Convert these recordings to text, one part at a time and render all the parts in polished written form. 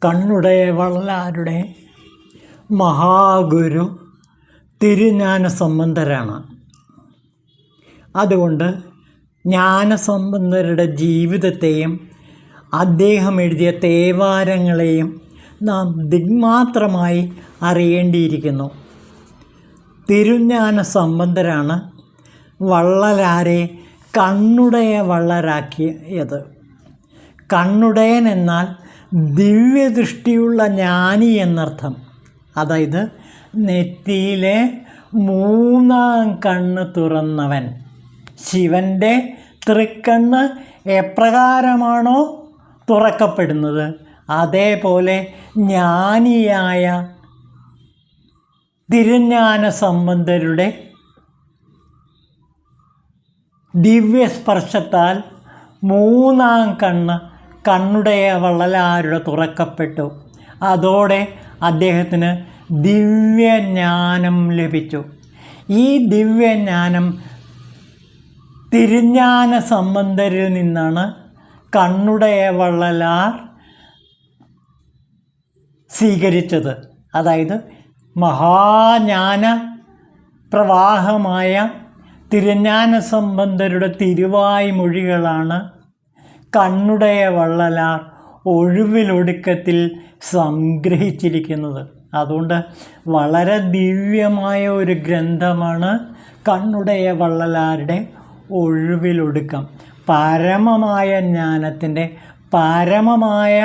കണ്ണുടയ വള്ളലാരുടെ മഹാഗുരു തിരുജ്ഞാനസംബന്ധരാണ്. അതുകൊണ്ട് ജ്ഞാനസംബന്ധരുടെ ജീവിതത്തെയും അദ്ദേഹം എഴുതിയ തേവാരങ്ങളെയും നാം ദിഗ്മാത്രമായി അറിയേണ്ടിയിരിക്കുന്നു. തിരുജ്ഞാനസംബന്ധരാണ് വള്ളലാരെ കണ്ണുടയ വള്ളരാക്കിയത്. കണ്ണുടയൻ എന്നാൽ ദിവ്യദൃഷ്ടിയുള്ള ജ്ഞാനി എന്നർത്ഥം. അതായത് നെറ്റിയിലെ മൂന്നാം കണ്ണ് തുറന്നവൻ. ശിവൻ്റെ തൃക്കണ്ണ് എപ്രകാരമാണോ തുറക്കപ്പെടുന്നത് അതേപോലെ ജ്ഞാനിയായ തിരുജ്ഞാനസംബന്ധരുടെ ദിവ്യസ്പർശത്താൽ മൂന്നാം കണ്ണുടയ വള്ളലാരുടെ തുറക്കപ്പെട്ടു. അതോടെ അദ്ദേഹത്തിന് ദിവ്യജ്ഞാനം ലഭിച്ചു. ഈ ദിവ്യജ്ഞാനം തിരുജ്ഞാനസംബന്ധരിൽ നിന്നാണ് കണ്ണുടയ വള്ളലാർ സ്വീകരിച്ചത്. അതായത് മഹാജ്ഞാന പ്രവാഹമായ തിരുജ്ഞാനസംബന്ധരുടെ തിരുവായ്മൊഴികളാണ് കണ്ണുടയ വള്ളലാർ ഒഴിവിലൊടുക്കത്തിൽ സംഗ്രഹിച്ചിരിക്കുന്നത്. അതുകൊണ്ട് വളരെ ദിവ്യമായ ഒരു ഗ്രന്ഥമാണ് കണ്ണുടയ വള്ളലാരുടെ ഒഴിവിലൊടുക്കം. പരമമായ ജ്ഞാനത്തിൻ്റെ പരമമായ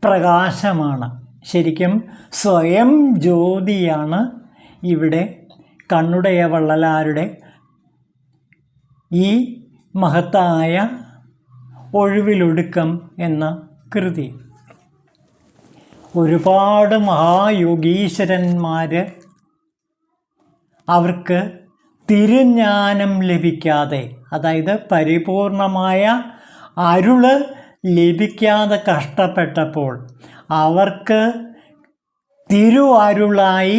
പ്രകാശമാണ്. ശരിക്കും സ്വയം ജ്യോതിയാണ് ഇവിടെ കണ്ണുടയ വള്ളലാരുടെ ഈ മഹത്തായ ഒഴിവിലൊടുക്കം എന്ന കൃതി. ഒരുപാട് മഹായോഗീശ്വരന്മാർ അവർക്ക് തിരുജ്ഞാനം ലഭിക്കാതെ, അതായത് പരിപൂർണമായ അരുള് ലഭിക്കാതെ കഷ്ടപ്പെട്ടപ്പോൾ അവർക്ക് തിരുഅരുളായി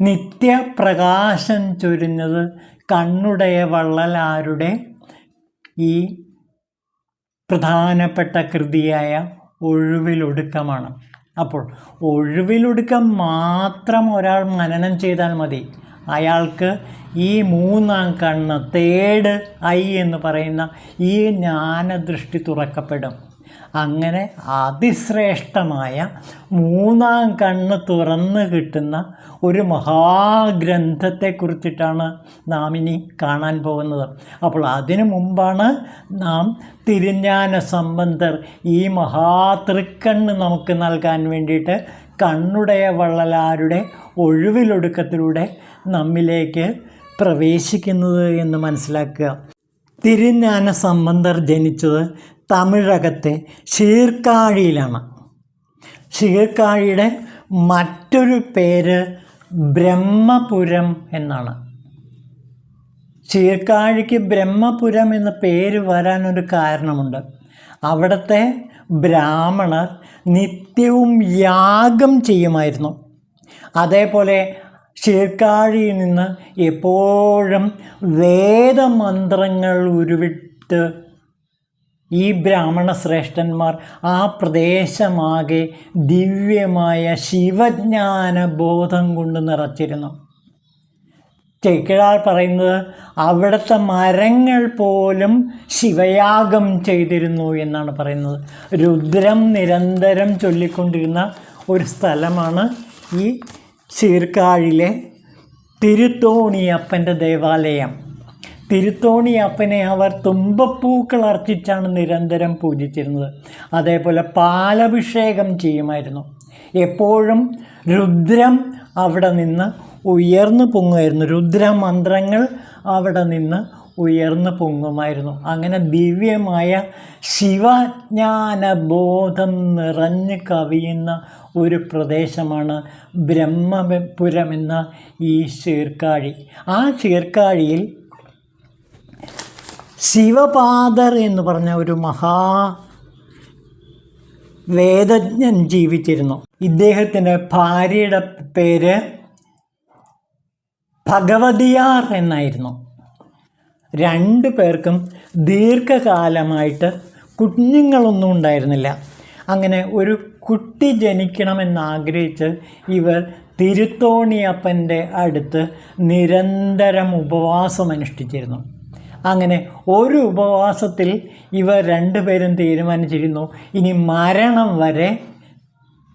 നിത്യപ്രകാശം ചൊരിഞ്ഞത് കണ്ണുടയ വള്ളലാരുടെ ഈ പ്രധാനപ്പെട്ട കൃതിയായ ഒഴിവിലൊടുക്കമാണ്. അപ്പോൾ ഒഴിവിലൊടുക്കം മാത്രം ഒരാൾ മനനം ചെയ്താൽ മതി. അയാൾക്ക് ഈ മൂന്നാം കണ്ണ്, തേർഡ് ഐ എന്ന് പറയുന്ന ഈ ജ്ഞാനദൃഷ്ടി തുറക്കപ്പെടും. അങ്ങനെ അതിശ്രേഷ്ഠമായ മൂന്നാം കണ്ണ് തുറന്ന് കിട്ടുന്ന ഒരു മഹാഗ്രന്ഥത്തെക്കുറിച്ചിട്ടാണ് നാം ഇനി കാണാൻ പോകുന്നത്. അപ്പോൾ അതിനു മുമ്പാണ് നാം തിരുജ്ഞാനസംബന്ധർ ഈ മഹാതൃക്കണ്ണ് നമുക്ക് നൽകാൻ വേണ്ടിയിട്ട് കണ്ണുടയ വള്ളലാരുടെ ഒഴിവിലൊടുക്കത്തിലൂടെ നമ്മിലേക്ക് പ്രവേശിക്കുന്നത് എന്ന് മനസ്സിലാക്കുക. തിരുജ്ഞാനസംബന്ധർ ജനിച്ചത് തമിഴകത്തെ ശീർക്കാഴിയിലാണ്. ശീർക്കാഴിയുടെ മറ്റൊരു പേര് ബ്രഹ്മപുരം എന്നാണ്. ശീർക്കാഴിക്ക് ബ്രഹ്മപുരം എന്ന പേര് വരാനൊരു കാരണമുണ്ട്. അവിടുത്തെ ബ്രാഹ്മണർ നിത്യവും യാഗം ചെയ്യുമായിരുന്നു. അതേപോലെ ശീർക്കാഴിയിൽ നിന്ന് എപ്പോഴും വേദമന്ത്രങ്ങൾ ഉരുവിട്ട് ഈ ബ്രാഹ്മണ ശ്രേഷ്ഠന്മാർ ആ പ്രദേശമാകെ ദിവ്യമായ ശിവജ്ഞാന ബോധം കൊണ്ട് നിറച്ചിരുന്നു. ചേക്കിഴാർ പറയുന്നത് അവിടുത്തെ മരങ്ങൾ പോലും ശിവയാഗം ചെയ്തിരുന്നു എന്നാണ് പറയുന്നത്. രുദ്രം നിരന്തരം ചൊല്ലിക്കൊണ്ടിരുന്ന ഒരു സ്ഥലമാണ് ഈ ശീർക്കാഴിയിലെ തിരുത്തോണിയപ്പൻ്റെ ദേവാലയം. തിരുത്തോണിയപ്പനെ അവർ തുമ്പപ്പൂക്കൾ അർച്ചിച്ചാണ് നിരന്തരം പൂജിച്ചിരുന്നത്. അതേപോലെ പാലഭിഷേകം ചെയ്യുമായിരുന്നു. എപ്പോഴും രുദ്രം അവിടെ നിന്ന് ഉയർന്നു പൊങ്ങുമായിരുന്നു. രുദ്രമന്ത്രങ്ങൾ അവിടെ നിന്ന് ഉയർന്നു പൊങ്ങുമായിരുന്നു. അങ്ങനെ ദിവ്യമായ ശിവജ്ഞാനബോധം നിറഞ്ഞ് കവിയുന്ന ഒരു പ്രദേശമാണ് ബ്രഹ്മപുരം എന്ന ഈ ശീർക്കാഴി. ആ ശീർക്കാഴിയിൽ ശിവപാദർ എന്ന് പറഞ്ഞ ഒരു വേദജ്ഞൻ ജീവിച്ചിരുന്നു. ഇദ്ദേഹത്തിൻ്റെ ഭാര്യയുടെ പേര് ഭഗവതിയാർ എന്നായിരുന്നു. രണ്ടു പേർക്കും ദീർഘകാലമായിട്ട് കുഞ്ഞുങ്ങളൊന്നും ഉണ്ടായിരുന്നില്ല. അങ്ങനെ ഒരു കുട്ടി ജനിക്കണമെന്നാഗ്രഹിച്ച് ഇവർ തിരുത്തോണിയപ്പൻ്റെ അടുത്ത് നിരന്തരം ഉപവാസം അനുഷ്ഠിച്ചിരുന്നു. അങ്ങനെ ഒരു ഉപവാസത്തിൽ ഇവർ രണ്ടുപേരും തീരുമാനിച്ചിരുന്നു, ഇനി മരണം വരെ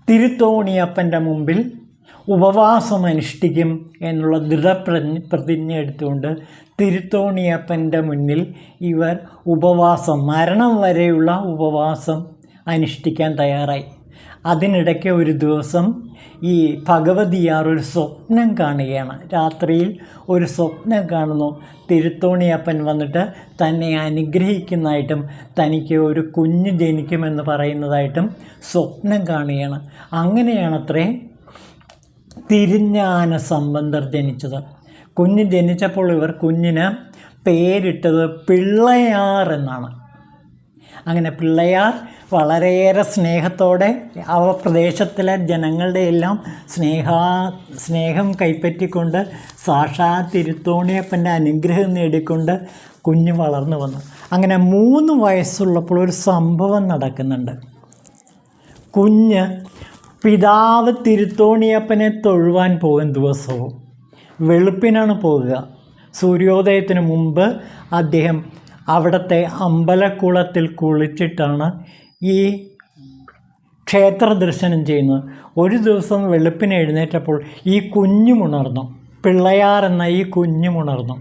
തിരുത്തോണിയപ്പൻ്റെ മുമ്പിൽ ഉപവാസം അനുഷ്ഠിക്കും എന്നുള്ള ദൃഢപ്രതിജ്ഞ എടുത്തുകൊണ്ട് തിരുത്തോണിയപ്പൻ്റെ മുന്നിൽ ഇവർ മരണം വരെയുള്ള ഉപവാസം അനുഷ്ഠിക്കാൻ തയ്യാറായി. അതിനിടയ്ക്ക് ഒരു ദിവസം ഈ ഭഗവതിയാർ ഒരു സ്വപ്നം കാണുകയാണ്. രാത്രിയിൽ ഒരു സ്വപ്നം കാണുന്നു. തിരുത്തോണിയപ്പൻ വന്നിട്ട് തന്നെ അനുഗ്രഹിക്കുന്നതായിട്ടും തനിക്ക് ഒരു കുഞ്ഞ് ജനിക്കുമെന്ന് പറയുന്നതായിട്ടും സ്വപ്നം കാണുകയാണ്. അങ്ങനെയാണത്രേ തിരുஞான സംബന്ധർ ജനിച്ചത്. കുഞ്ഞ് ജനിച്ചപ്പോൾ ഇവർ കുഞ്ഞിന് പേരിട്ടത് പിള്ളയാർ എന്നാണ്. അങ്ങനെ പിള്ളയാർ വളരെയേറെ സ്നേഹത്തോടെ ആ പ്രദേശത്തിലെ ജനങ്ങളുടെ എല്ലാം സ്നേഹം കൈപ്പറ്റിക്കൊണ്ട് സാക്ഷാൽ തിരുത്തോണിയപ്പൻ്റെ അനുഗ്രഹം നേടിക്കൊണ്ട് കുഞ്ഞ് വളർന്നു വന്നു. അങ്ങനെ 3 വയസ്സുള്ളപ്പോൾ ഒരു സംഭവം നടക്കുന്നുണ്ട്. കുഞ്ഞ് പിതാവ് തിരുത്തോണിയപ്പനെ തൊഴുവാൻ പോകും. ദിവസവും വെളുപ്പിനാണ് പോകുക. സൂര്യോദയത്തിന് മുമ്പ് അദ്ദേഹം അവിടുത്തെ അമ്പലക്കുളത്തിൽ കുളിച്ചിട്ടാണ് ഈ ക്ഷേത്ര ദർശനം ചെയ്യുന്നത്. ഒരു ദിവസം വെളുപ്പിന് എഴുന്നേറ്റപ്പോൾ ഈ കുഞ്ഞുമുണർന്നു. പിള്ളയാർ എന്ന ഈ കുഞ്ഞുമുണർന്നു.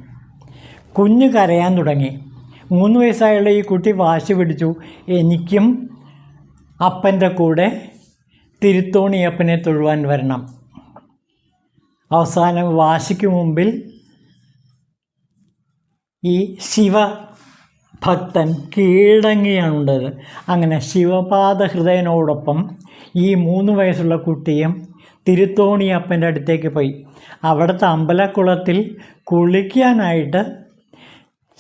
കുഞ്ഞ് കരയാൻ തുടങ്ങി. 3 വയസ്സായുള്ള ഈ കുട്ടി വാശി പിടിച്ചു, എനിക്കും അപ്പൻ്റെ കൂടെ തിരുത്തോണിയപ്പനെ തൊഴുവാൻ വരണം. അവസാനം വാശിക്ക് മുമ്പിൽ ഈ ശിവഭക്തൻ കീഴടങ്ങിയാണുണ്ടത്. അങ്ങനെ ശിവപാദ ഹൃദയനോടൊപ്പം ഈ 3 വയസ്സുള്ള കുട്ടിയും തിരുത്തോണിയപ്പൻ്റെ അടുത്തേക്ക് പോയി. അവിടുത്തെ അമ്പലക്കുളത്തിൽ കുളിക്കാനായിട്ട്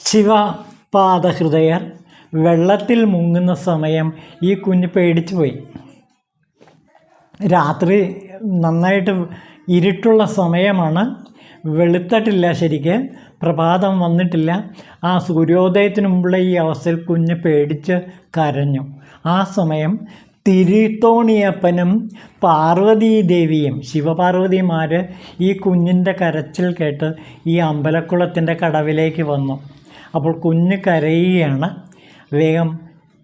ശിവപാദ ഹൃദയർ വെള്ളത്തിൽ മുങ്ങുന്ന സമയം ഈ കുഞ്ഞ് പേടിച്ചു പോയി. രാത്രി നന്നായിട്ട് ഇരുട്ടുള്ള സമയമാണ്, വെളുത്തിട്ടില്ല, ശരിക്ക് പ്രഭാതം വന്നിട്ടില്ല. ആ സൂര്യോദയത്തിന് മുമ്പുള്ള ഈ അവസ്ഥയിൽ കുഞ്ഞ് പേടിച്ച് കരഞ്ഞു. ആ സമയം തിരുത്തോണിയപ്പനും പാർവതീദേവിയും ശിവപാർവതിമാർ ഈ കുഞ്ഞിൻ്റെ കരച്ചിൽ കേട്ട് ഈ അമ്പലക്കുളത്തിൻ്റെ കടവിലേക്ക് വന്നു. അപ്പോൾ കുഞ്ഞ് കരയുകയാണ്. വേഗം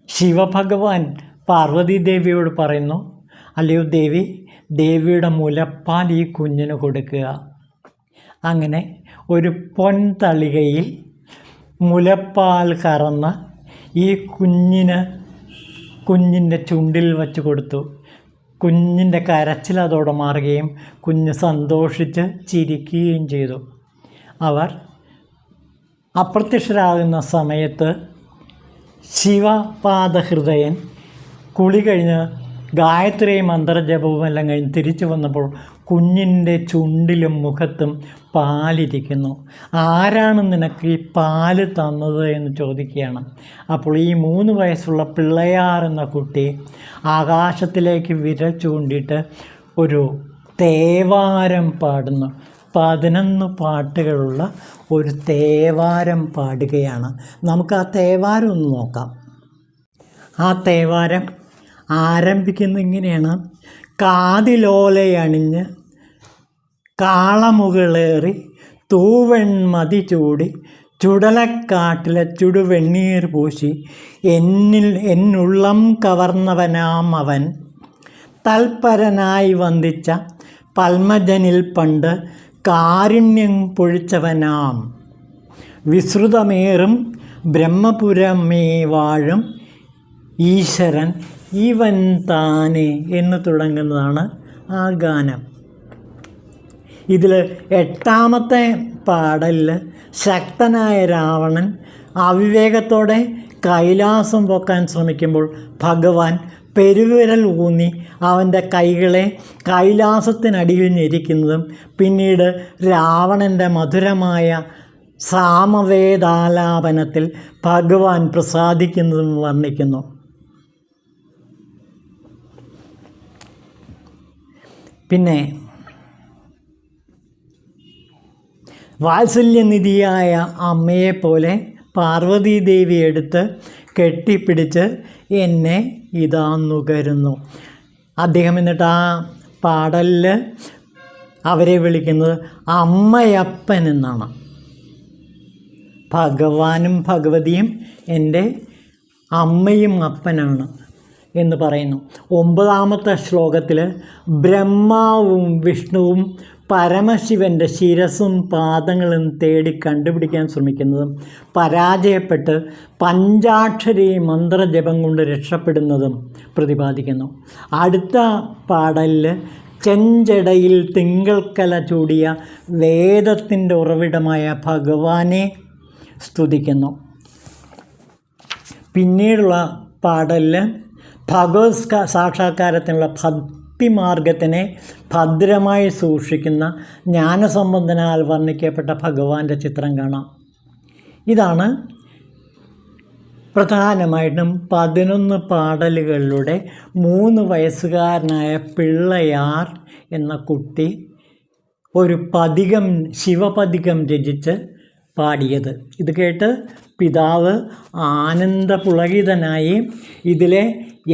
ശിവഭഗവാൻ പാർവതീദേവിയോട് പറയുന്നു, അല്ലയോ ദേവി, ദേവിയുടെ മുലപ്പാൽ ഈ കുഞ്ഞിന് കൊടുക്കുക. അങ്ങനെ ഒരു പൊൻതളികയിൽ മുലപ്പാൽ കറന്ന് ഈ കുഞ്ഞിൻ്റെ ചുണ്ടിൽ വച്ച് കൊടുത്തു. കുഞ്ഞിൻ്റെ കരച്ചിൽ അതോടെ മാറുകയും കുഞ്ഞ് സന്തോഷിച്ച് ചിരിക്കുകയും ചെയ്തു. അവർ അപ്രത്യക്ഷരാകുന്ന സമയത്ത് ശിവപാദഹൃദയൻ കുളി കഴിഞ്ഞ് ഗായത്രി മന്ത്രജപവും എല്ലാം കഴിഞ്ഞ് തിരിച്ചു വന്നപ്പോൾ കുഞ്ഞിൻ്റെ ചുണ്ടിലും മുഖത്തും പാലിരിക്കുന്നു. ആരാണ് നിനക്ക് ഈ പാല് തന്നത് എന്ന് ചോദിക്കുകയാണ്. അപ്പോൾ ഈ 3 വയസ്സുള്ള പിള്ളയാർ എന്ന കുട്ടി ആകാശത്തിലേക്ക് വിരൽ ചൂണ്ടിയിട്ട് ഒരു തേവാരം പാടുന്നു. 11 പാട്ടുകളുള്ള ഒരു തേവാരം പാടുകയാണ്. നമുക്ക് ആ തേവാരം ഒന്ന് നോക്കാം. ആ തേവാരം ആരംഭിക്കുന്നത് ഇങ്ങനെയാണ്. കാതിലോലയണിഞ്ഞ് കാളമുകളേറി തൂവെൺമതി ചൂടി ചുടലക്കാട്ടിലെ ചുടുവെണ്ണീർ പൂശി എന്നുള്ളം കവർന്നവനാം അവൻ തൽപരനായി വന്ദിച്ച പത്മജനിൽ പണ്ട് കാരുണ്യം പൊഴിച്ചവനാം വിശ്രുതമേറും ബ്രഹ്മപുരമേ വാഴും ഈശ്വരൻ ഇവൻ താനെ എന്ന് തുടങ്ങുന്നതാണ് ആ ഗാനം. ഇതിൽ 8ാമത്തെ പാടലിൽ ശക്തനായ രാവണൻ അവിവേകത്തോടെ കൈലാസം പൊക്കാൻ ശ്രമിക്കുമ്പോൾ ഭഗവാൻ പെരുവിരൽ ഊന്നി അവൻ്റെ കൈകളെ കൈലാസത്തിനടിയിൽ ഞെരിക്കുന്നതും പിന്നീട് രാവണൻ്റെ മധുരമായ സാമവേദാലാപനത്തിൽ ഭഗവാൻ പ്രസാദിക്കുന്നതും വർണ്ണിക്കുന്നു. പിന്നെ വാത്സല്യനിധിയായ അമ്മയെപ്പോലെ പാർവതീദേവി എടുത്ത് കെട്ടിപ്പിടിച്ച് എന്നെ ഇതാ നുകരുന്നു. അദ്ദേഹം എന്നിട്ട് ആ പാടലിൽ അവരെ വിളിക്കുന്നത് അമ്മയപ്പൻ എന്നാണ്. ഭഗവാനും ഭഗവതിയും എൻ്റെ അമ്മയും അപ്പനാണ് എന്ന് പറയുന്നു. 9ാമത്തെ ശ്ലോകത്തിൽ ബ്രഹ്മാവും വിഷ്ണുവും പരമശിവൻ്റെ ശിരസും പാദങ്ങളും തേടി കണ്ടുപിടിക്കാൻ ശ്രമിക്കുന്നതും പരാജയപ്പെട്ട് പഞ്ചാക്ഷരി മന്ത്രജപം കൊണ്ട് രക്ഷപ്പെടുന്നതും പ്രതിപാദിക്കുന്നു. അടുത്ത പാടലിൽ ചെഞ്ചടയിൽ തിങ്കൾക്കല ചൂടിയ വേദത്തിൻ്റെ ഉറവിടമായ ഭഗവാനെ സ്തുതിക്കുന്നു. പിന്നീടുള്ള പാടലിൽ ഭഗവത് സാക്ഷാത്കാരത്തിനുള്ള ഭക്തിമാർഗത്തിനെ ഭദ്രമായി സൂക്ഷിക്കുന്ന ജ്ഞാനസമ്പന്നനാൽ വർണ്ണിക്കപ്പെട്ട ഭഗവാന്റെ ചിത്രം കാണാം. ഇതാണ് പ്രധാനമായിട്ടും 11 പാടലുകളിലൂടെ 3 വയസ്സുകാരനായ പിള്ളയാർ എന്ന കുട്ടി ഒരു പദികം, ശിവപദികം രചിച്ച് പാടിയത്. ഇത് കേട്ട് പിതാവ് ആനന്ദപുളകിതനായി ഇതിലെ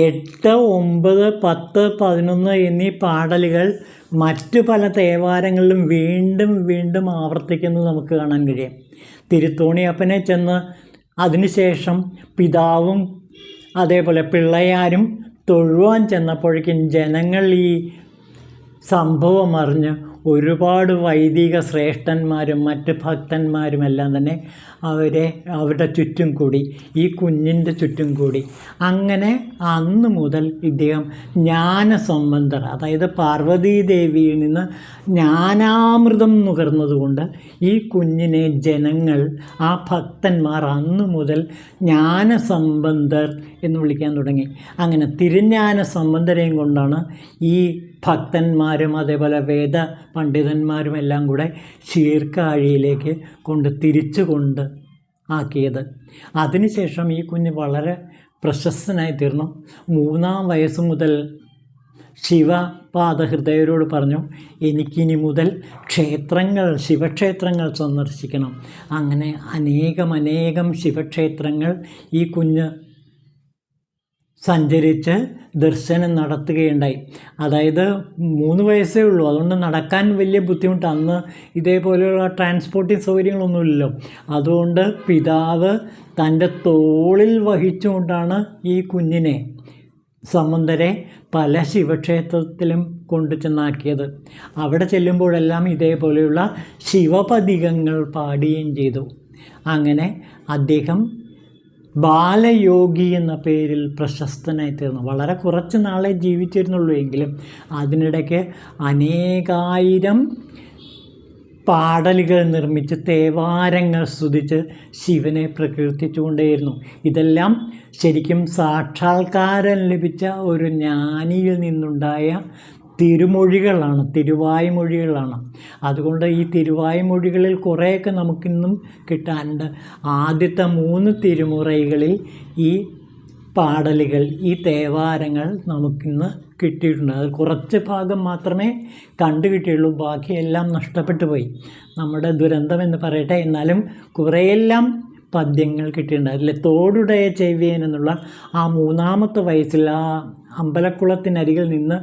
8, 9, 10, 11 എന്നീ പാടലുകൾ മറ്റു പല തേവാരങ്ങളിലും വീണ്ടും വീണ്ടും ആവർത്തിക്കുന്നത് നമുക്ക് കാണാൻ കഴിയും. തിരുത്തോണിയപ്പനെ ചെന്ന് അതിനുശേഷം പിതാവും അതേപോലെ പിള്ളയാരും തൊഴുവാൻ ചെന്നപ്പോഴേക്കും ജനങ്ങൾ ഈ സംഭവം അറിഞ്ഞ് ഒരുപാട് വൈദിക ശ്രേഷ്ഠന്മാരും മറ്റ് ഭക്തന്മാരും എല്ലാം തന്നെ അവരുടെ ചുറ്റും കൂടി, ഈ കുഞ്ഞിൻ്റെ ചുറ്റും കൂടി. അങ്ങനെ അന്ന് മുതൽ ഇദ്ദേഹം ജ്ഞാനസംബന്ധർ, അതായത് പാർവതീദേവിയിൽ നിന്ന് ജ്ഞാനാമൃതം നുകർന്നതുകൊണ്ട് ഈ കുഞ്ഞിനെ ജനങ്ങൾ, ആ ഭക്തന്മാർ അന്ന് മുതൽ ജ്ഞാനസംബന്ധർ എന്ന് വിളിക്കാൻ തുടങ്ങി. അങ്ങനെ തിരുജ്ഞാന സംബന്ധരെയും കൊണ്ടാണ് ഈ ഭക്തന്മാരും അതേപോലെ വേദ പണ്ഡിതന്മാരും എല്ലാം കൂടെ ശീർക്കാഴിയിലേക്ക് തിരിച്ചു ആക്കിയത്. അതിനുശേഷം ഈ കുഞ്ഞ് വളരെ പ്രശസ്തനായി തീർന്നു. 3-ാം വയസ്സ് മുതൽ ശിവപാദഹൃദയരോട് പറഞ്ഞു, എനിക്കിനി മുതൽ ശിവക്ഷേത്രങ്ങൾ സന്ദർശിക്കണം. അങ്ങനെ അനേകം ശിവക്ഷേത്രങ്ങൾ ഈ കുഞ്ഞ് സഞ്ചരിച്ച് ദർശനം നടത്തുകയുണ്ടായി. അതായത് 3 വയസ്സേ ഉള്ളൂ, അതുകൊണ്ട് നടക്കാൻ വലിയ ബുദ്ധിമുട്ട്. അന്ന് ഇതേപോലെയുള്ള ട്രാൻസ്പോർട്ടിംഗ് സൗകര്യങ്ങളൊന്നുമില്ലല്ലോ. അതുകൊണ്ട് പിതാവ് തൻ്റെ തോളിൽ വഹിച്ചുകൊണ്ടാണ് ഈ കുഞ്ഞിനെ, സമന്തരെ, പല ശിവക്ഷേത്രത്തിലും കൊണ്ടു ചെന്നാക്കിയത്. അവിടെ ചെല്ലുമ്പോഴെല്ലാം ഇതേപോലെയുള്ള ശിവപദികങ്ങൾ പാടുകയും ചെയ്തു. അങ്ങനെ അദ്ദേഹം ബാലയോഗി എന്ന പേരിൽ പ്രശസ്തനായി തീർന്നു. വളരെ കുറച്ച് നാളെ ജീവിച്ചിരുന്നുള്ളൂ എങ്കിലും അതിനിടയ്ക്ക് അനേകായിരം പാടലുകൾ നിർമ്മിച്ച് തേവാരങ്ങൾ സ്തുതിച്ച് ശിവനെ പ്രകീർത്തിച്ചുകൊണ്ടേയിരുന്നു. ഇതെല്ലാം ശരിക്കും സാക്ഷാത്കാരം ലഭിച്ച ഒരു ജ്ഞാനിയിൽ നിന്നുണ്ടായ തിരുമൊഴികളാണ്, തിരുവായ്മൊഴികളാണ്. അതുകൊണ്ട് ഈ തിരുവായ്മൊഴികളിൽ കുറേയൊക്കെ നമുക്കിന്നും കിട്ടാനുണ്ട്. ആദ്യത്തെ 3 തിരുമുറകളിൽ ഈ പാടലുകൾ, ഈ തേവാരങ്ങൾ നമുക്കിന്ന് കിട്ടിയിട്ടുണ്ട്. അത് കുറച്ച് ഭാഗം മാത്രമേ കണ്ടു കിട്ടിയുള്ളൂ, ബാക്കിയെല്ലാം നഷ്ടപ്പെട്ടു പോയി. നമ്മുടെ ദുരന്തമെന്ന് പറയട്ടെ. എന്നാലും കുറേയെല്ലാം പദ്യങ്ങൾ കിട്ടിയിട്ടുണ്ട്. അതിൽ തോടുടയ ചെവിയൻ എന്നുള്ള ആ 3-ാമത്തെ വയസ്സിൽ ആ അമ്പലക്കുളത്തിനരികിൽ നിന്ന്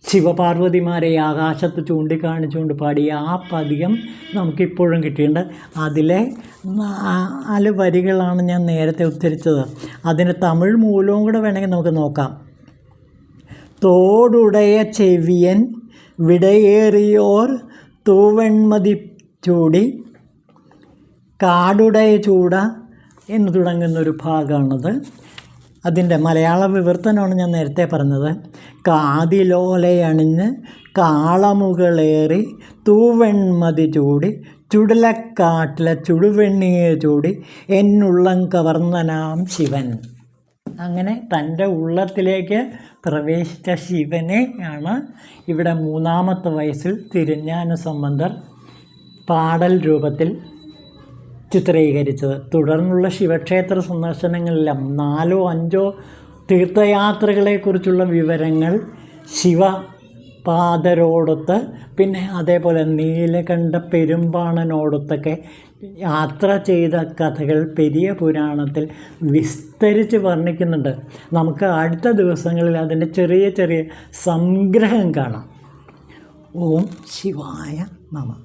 ശിവപാർവതിമാരെ ആകാശത്ത് ചൂണ്ടിക്കാണിച്ചുകൊണ്ട് പാടിയ ആ പദ്യം നമുക്കിപ്പോഴും കിട്ടിയിട്ടുണ്ട്. അതിലെ 4 വരികളാണ് ഞാൻ നേരത്തെ ഉദ്ധരിച്ചത്. അതിന് തമിഴ് മൂലവും കൂടെ വേണമെങ്കിൽ നമുക്ക് നോക്കാം. തോടുടയ ചെവിയൻ വിടയേറിയോർ തൂവെൺമതി ചൂടി കാടുടയ ചൂട എന്ന് തുടങ്ങുന്നൊരു ഭാഗമാണത്. അതിൻ്റെ മലയാള വിവർത്തനമാണ് ഞാൻ നേരത്തെ പറഞ്ഞത്. കാതിലോലയണിഞ്ഞ് കാളമുകളേറി തൂവെൺമതി ചൂടി ചുടലക്കാട്ടിലെ ചുടുവെണ്ണീർ ചൂടി എന്നുള്ളം കവർന്നനാം ശിവൻ. അങ്ങനെ തൻ്റെ ഉള്ളത്തിലേക്ക് പ്രവേശിച്ച ശിവനെ ആണ് ഇവിടെ 3-ാമത്തെ വയസ്സിൽ തിരുജ്ഞാന സംബന്ധർ പാടൽ രൂപത്തിൽ ചിത്രീകരിച്ചത്. തുടർന്നുള്ള ശിവക്ഷേത്ര സന്ദർശനങ്ങളിലെല്ലാം 4 or 5 തീർത്ഥയാത്രകളെക്കുറിച്ചുള്ള വിവരങ്ങൾ ശിവപാദരോടൊത്ത്, പിന്നെ അതേപോലെ നീലകണ്ഠ പെരുമ്പാണനോടൊത്തൊക്കെ യാത്ര ചെയ്ത കഥകൾ പെരിയ പുരാണത്തിൽ വിസ്തരിച്ച് വർണ്ണിക്കുന്നുണ്ട്. നമുക്ക് അടുത്ത ദിവസങ്ങളിൽ അതിൻ്റെ ചെറിയ ചെറിയ സംഗ്രഹം കാണാം. ഓം ശിവായ നമഃ.